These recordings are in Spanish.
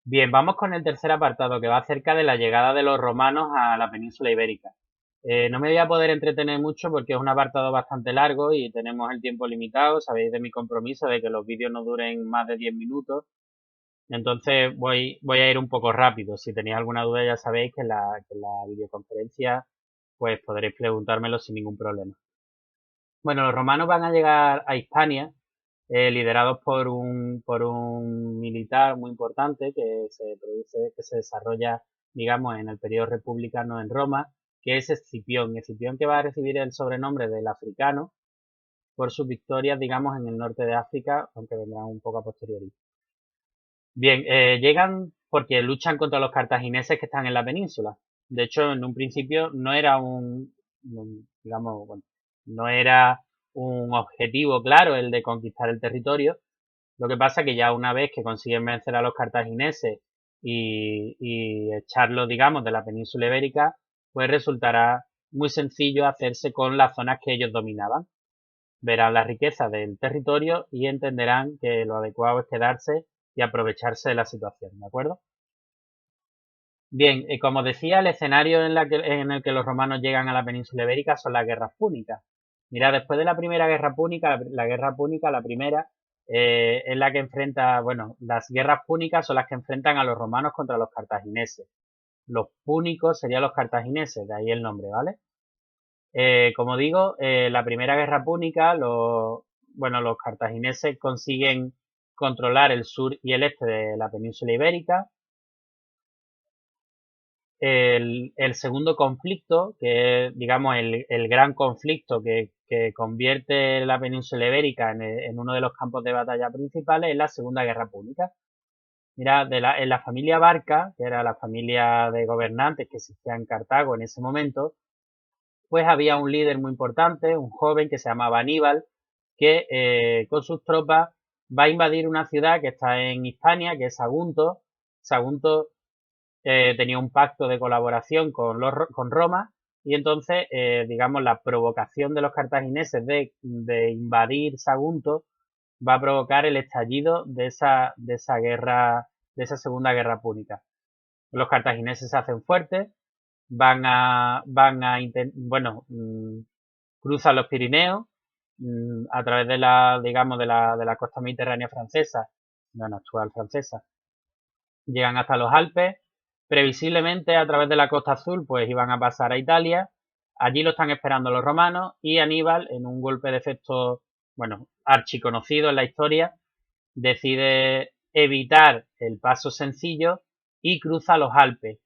Bien, vamos con el tercer apartado que va acerca de la llegada de los romanos a la península ibérica. No me voy a poder entretener mucho porque es un apartado bastante largo y tenemos el tiempo limitado. Sabéis de mi compromiso de que los vídeos no duren más de 10 minutos. Entonces voy a ir un poco rápido. Si tenéis alguna duda ya sabéis que en la videoconferencia pues podréis preguntármelo sin ningún problema. Bueno, los romanos van a llegar a Hispania liderados por un militar muy importante que se desarrolla, digamos, en el periodo republicano en Roma, que es Escipión. Escipión que va a recibir el sobrenombre del africano por sus victorias, digamos, en el norte de África, aunque vendrán un poco a posteriori. Bien, llegan porque luchan contra los cartagineses que están en la península. De hecho, en un principio no era digamos, bueno, no era un objetivo claro el de conquistar el territorio. Lo que pasa que ya una vez que consiguen vencer a los cartagineses y echarlos, digamos, de la península ibérica, pues resultará muy sencillo hacerse con las zonas que ellos dominaban. Verán la riqueza del territorio y entenderán que lo adecuado es quedarse y aprovecharse de la situación, ¿de acuerdo? Bien, como decía, el escenario en el que los romanos llegan a la península ibérica son las guerras púnicas. Mira, después de la primera guerra púnica, la guerra púnica, la primera, es la que enfrenta, bueno, las guerras púnicas son las que enfrentan a los romanos contra los cartagineses. Los púnicos serían los cartagineses, de ahí el nombre, ¿vale? Como digo, la primera guerra púnica, bueno, los cartagineses consiguen controlar el sur y el este de la península ibérica. El segundo conflicto, que es, digamos, el gran conflicto que convierte la península ibérica en uno de los campos de batalla principales, es la Segunda Guerra Púnica. Mira, en la familia Barca, que era la familia de gobernantes que existía en Cartago en ese momento, pues había un líder muy importante, un joven que se llamaba Aníbal, que con sus tropas va a invadir una ciudad que está en Hispania, que es Sagunto. Sagunto tenía un pacto de colaboración con Roma y entonces, digamos, la provocación de los cartagineses de invadir Sagunto va a provocar el estallido de esa guerra, de esa segunda guerra púnica. Los cartagineses se hacen fuertes, bueno, cruzan los Pirineos a través de digamos, de la costa mediterránea francesa, bueno, actual francesa, llegan hasta los Alpes, previsiblemente a través de la Costa Azul pues iban a pasar a Italia, allí lo están esperando los romanos y Aníbal en un golpe de efecto, bueno, archiconocido en la historia, decide evitar el paso sencillo y cruza los Alpes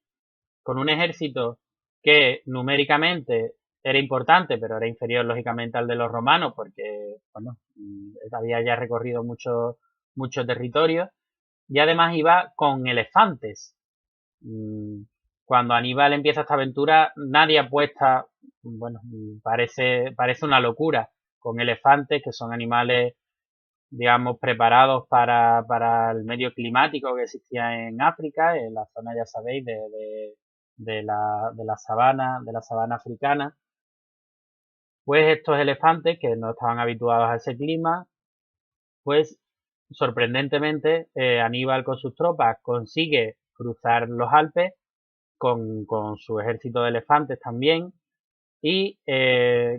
con un ejército que numéricamente era importante, pero era inferior lógicamente al de los romanos porque, bueno, había ya recorrido mucho territorio y además iba con elefantes. Mm, Cuando Aníbal empieza esta aventura, nadie apuesta, bueno, parece una locura, con elefantes que son animales, digamos, preparados para el medio climático que existía en África, en la zona, ya sabéis, de la sabana africana. Pues estos elefantes que no estaban habituados a ese clima, pues sorprendentemente Aníbal con sus tropas consigue cruzar los Alpes con su ejército de elefantes también y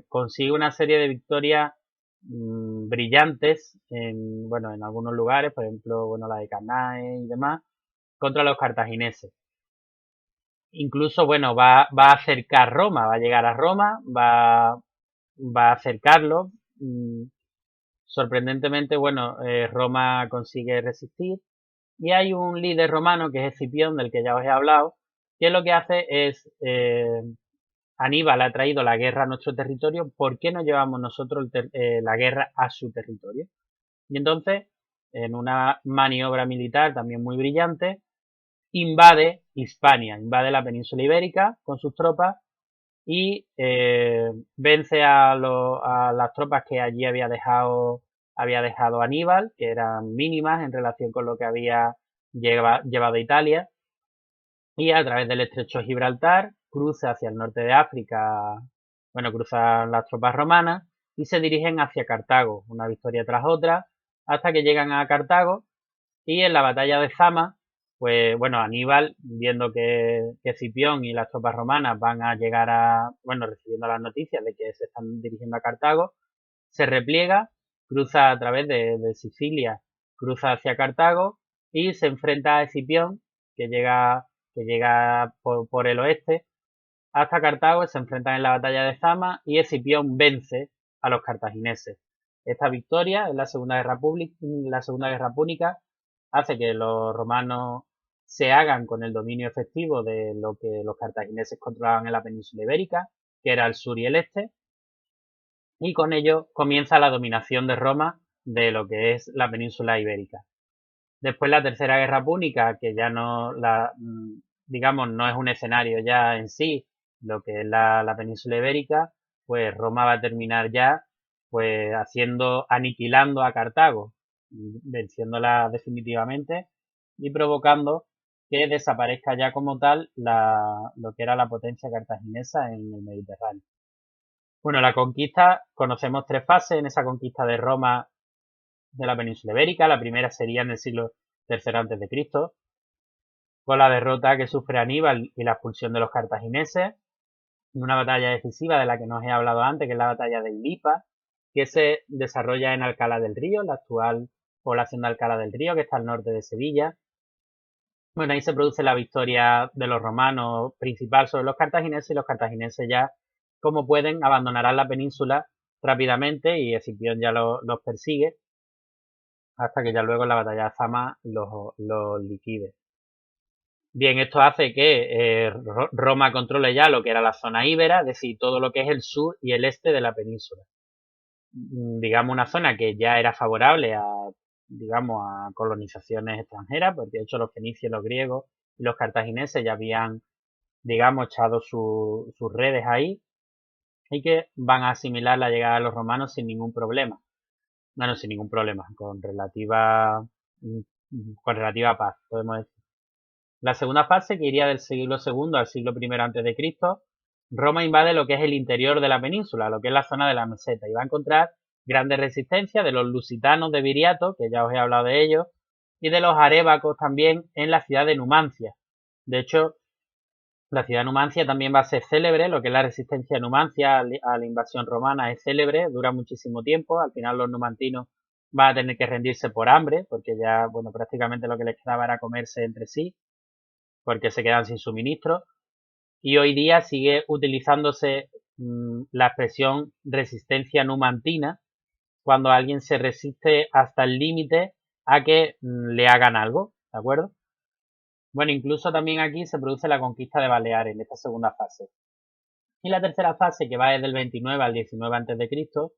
consigue una serie de victorias brillantes bueno, en algunos lugares, por ejemplo, bueno, la de Cannae y demás, contra los cartagineses. Incluso, bueno, va a acercar Roma, va a llegar a Roma, va a acercarlo. Sorprendentemente, bueno, Roma consigue resistir y hay un líder romano que es Escipión, del que ya os he hablado, que lo que hace es Aníbal ha traído la guerra a nuestro territorio, ¿por qué no llevamos nosotros la guerra a su territorio? Y entonces, en una maniobra militar también muy brillante, invade Hispania, invade la península ibérica con sus tropas y vence a las tropas que allí había dejado Aníbal, que eran mínimas en relación con lo que había llevado Italia, y a través del estrecho de Gibraltar cruza hacia el norte de África, bueno, cruzan las tropas romanas y se dirigen hacia Cartago, una victoria tras otra, hasta que llegan a Cartago y en la batalla de Zama, pues bueno, Aníbal, viendo que Escipión y las tropas romanas van a llegar bueno, recibiendo las noticias de que se están dirigiendo a Cartago, se repliega, cruza a través de Sicilia, cruza hacia Cartago y se enfrenta a Escipión, que llega por el oeste, hasta Cartago, se enfrentan en la batalla de Zama y Escipión vence a los cartagineses. Esta victoria en la Segunda Guerra Púnica hace que los romanos se hagan con el dominio efectivo de lo que los cartagineses controlaban en la península ibérica, que era el sur y el este, y con ello comienza la dominación de Roma de lo que es la península ibérica. Después la Tercera Guerra Púnica, que ya no digamos, no es un escenario ya en sí, lo que es la península ibérica, pues Roma va a terminar ya pues aniquilando a Cartago, venciéndola definitivamente y provocando que desaparezca ya como tal lo que era la potencia cartaginesa en el Mediterráneo. Bueno, la conquista, conocemos tres fases en esa conquista de Roma de la península ibérica. La primera sería en el siglo III antes de Cristo, con la derrota que sufre Aníbal y la expulsión de los cartagineses, una batalla decisiva de la que no os he hablado antes, que es la batalla de Ilipa, que se desarrolla en Alcalá del Río, la actual población de Alcalá del Río, que está al norte de Sevilla. Bueno, ahí se produce la victoria de los romanos principal sobre los cartagineses, y los cartagineses ya, como pueden, abandonarán la península rápidamente y Escipión ya los persigue hasta que ya luego en la batalla de Zama los liquide. Bien, esto hace que Roma controle ya lo que era la zona íbera, es decir, todo lo que es el sur y el este de la península. Digamos, una zona que ya era favorable digamos, a colonizaciones extranjeras, porque de hecho los fenicios, los griegos y los cartagineses ya habían, digamos, echado sus redes ahí y que van a asimilar la llegada de los romanos sin ningún problema. Bueno, sin ningún problema, con relativa paz, podemos decir. La segunda fase, que iría del siglo II al siglo I antes de Cristo, Roma invade lo que es el interior de la península, lo que es la zona de la meseta, y va a encontrar grandes resistencias de los lusitanos de Viriato, que ya os he hablado de ellos, y de los arébacos también en la ciudad de Numancia. De hecho, la ciudad de Numancia también va a ser célebre, lo que es la resistencia de Numancia a la invasión romana es célebre, dura muchísimo tiempo, al final los numantinos van a tener que rendirse por hambre, porque ya, bueno, prácticamente lo que les quedaba era comerse entre sí, porque se quedan sin suministro, y hoy día sigue utilizándose la expresión resistencia numantina cuando alguien se resiste hasta el límite a que le hagan algo, ¿de acuerdo? Bueno, incluso también aquí se produce la conquista de Baleares en esta segunda fase. Y la tercera fase, que va desde el 29 al 19 antes de Cristo,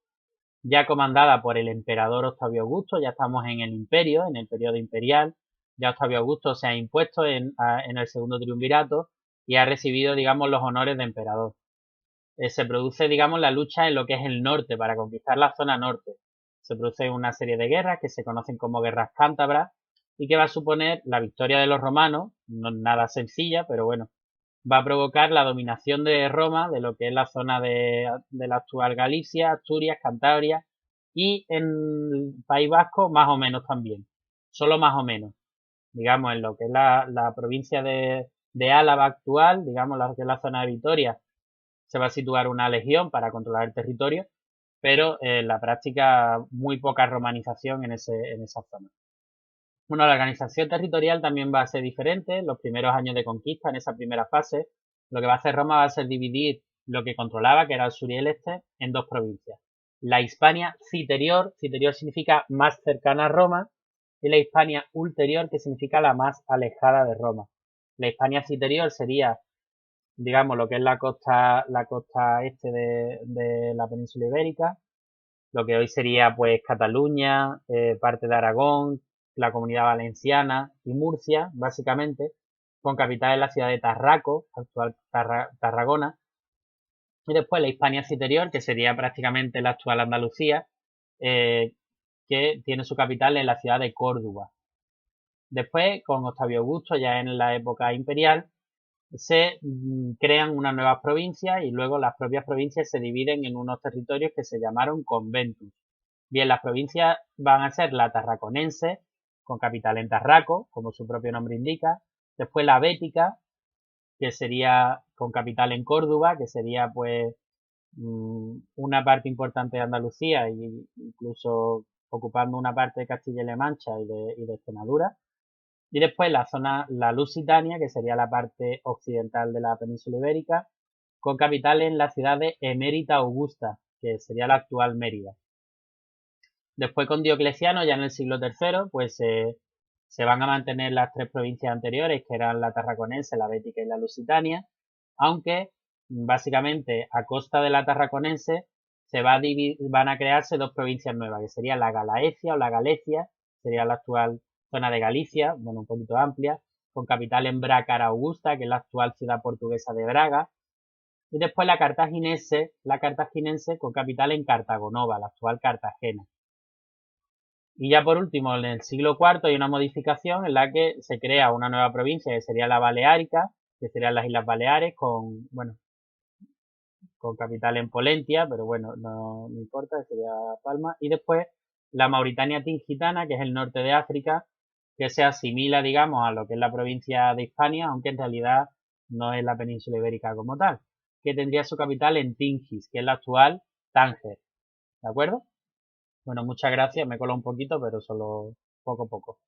ya comandada por el emperador Octavio Augusto, ya estamos en el imperio, en el periodo imperial, ya Octavio Augusto se ha impuesto en el segundo triunvirato y ha recibido, digamos, los honores de emperador. Se produce, digamos, la lucha en lo que es el norte, para conquistar la zona norte. Se produce una serie de guerras que se conocen como guerras cántabras y que va a suponer la victoria de los romanos, no nada sencilla, pero bueno, va a provocar la dominación de Roma, de lo que es la zona de la actual Galicia, Asturias, Cantabria y en el País Vasco más o menos también, solo más o menos, digamos, en lo que es la provincia de Álava actual, digamos, que es la zona de Vitoria, se va a situar una legión para controlar el territorio, pero en la práctica muy poca romanización en esa zona. Bueno, la organización territorial también va a ser diferente. Los primeros años de conquista, en esa primera fase, lo que va a hacer Roma va a ser dividir lo que controlaba, que era el sur y el este, en dos provincias. La Hispania citerior, citerior significa más cercana a Roma, y la Hispania ulterior, que significa la más alejada de Roma. La Hispania citerior sería, digamos, lo que es la costa este de la península ibérica, lo que hoy sería pues Cataluña, parte de Aragón, la Comunidad Valenciana y Murcia, básicamente, con capital en la ciudad de Tarraco, actual Tarragona, y después la Hispania Citerior, que sería prácticamente la actual Andalucía, que tiene su capital en la ciudad de Córdoba. Después, con Octavio Augusto, ya en la época imperial, se crean unas nuevas provincias y luego las propias provincias se dividen en unos territorios que se llamaron conventus. Bien, las provincias van a ser la tarraconense, con capital en Tarraco, como su propio nombre indica. Después la Bética, que sería con capital en Córdoba, que sería pues una parte importante de Andalucía e incluso ocupando una parte de Castilla y La Mancha y de Extremadura. Y después la Lusitania, que sería la parte occidental de la península ibérica, con capital en la ciudad de Emérita Augusta, que sería la actual Mérida. Después con Diocleciano, ya en el siglo III, pues se van a mantener las tres provincias anteriores, que eran la Tarraconense, la Bética y la Lusitania, aunque básicamente a costa de la Tarraconense van a crearse dos provincias nuevas, que sería la Galaecia o la Galecia, sería la actual zona de Galicia, bueno, un poquito amplia, con capital en Brácara Augusta, que es la actual ciudad portuguesa de Braga, y después la cartaginense con capital en Cartagonova, la actual Cartagena. Y ya por último, en el siglo IV hay una modificación en la que se crea una nueva provincia que sería la Baleárica, que serían las Islas Baleares, con capital en Polentia, pero bueno, no importa, sería Palma. Y después la Mauritania Tingitana, que es el norte de África, que se asimila, digamos, a lo que es la provincia de Hispania, aunque en realidad no es la península ibérica como tal, que tendría su capital en Tingis, que es la actual Tánger. ¿De acuerdo? Bueno, muchas gracias, me he colado un poquito, pero solo poco a poco.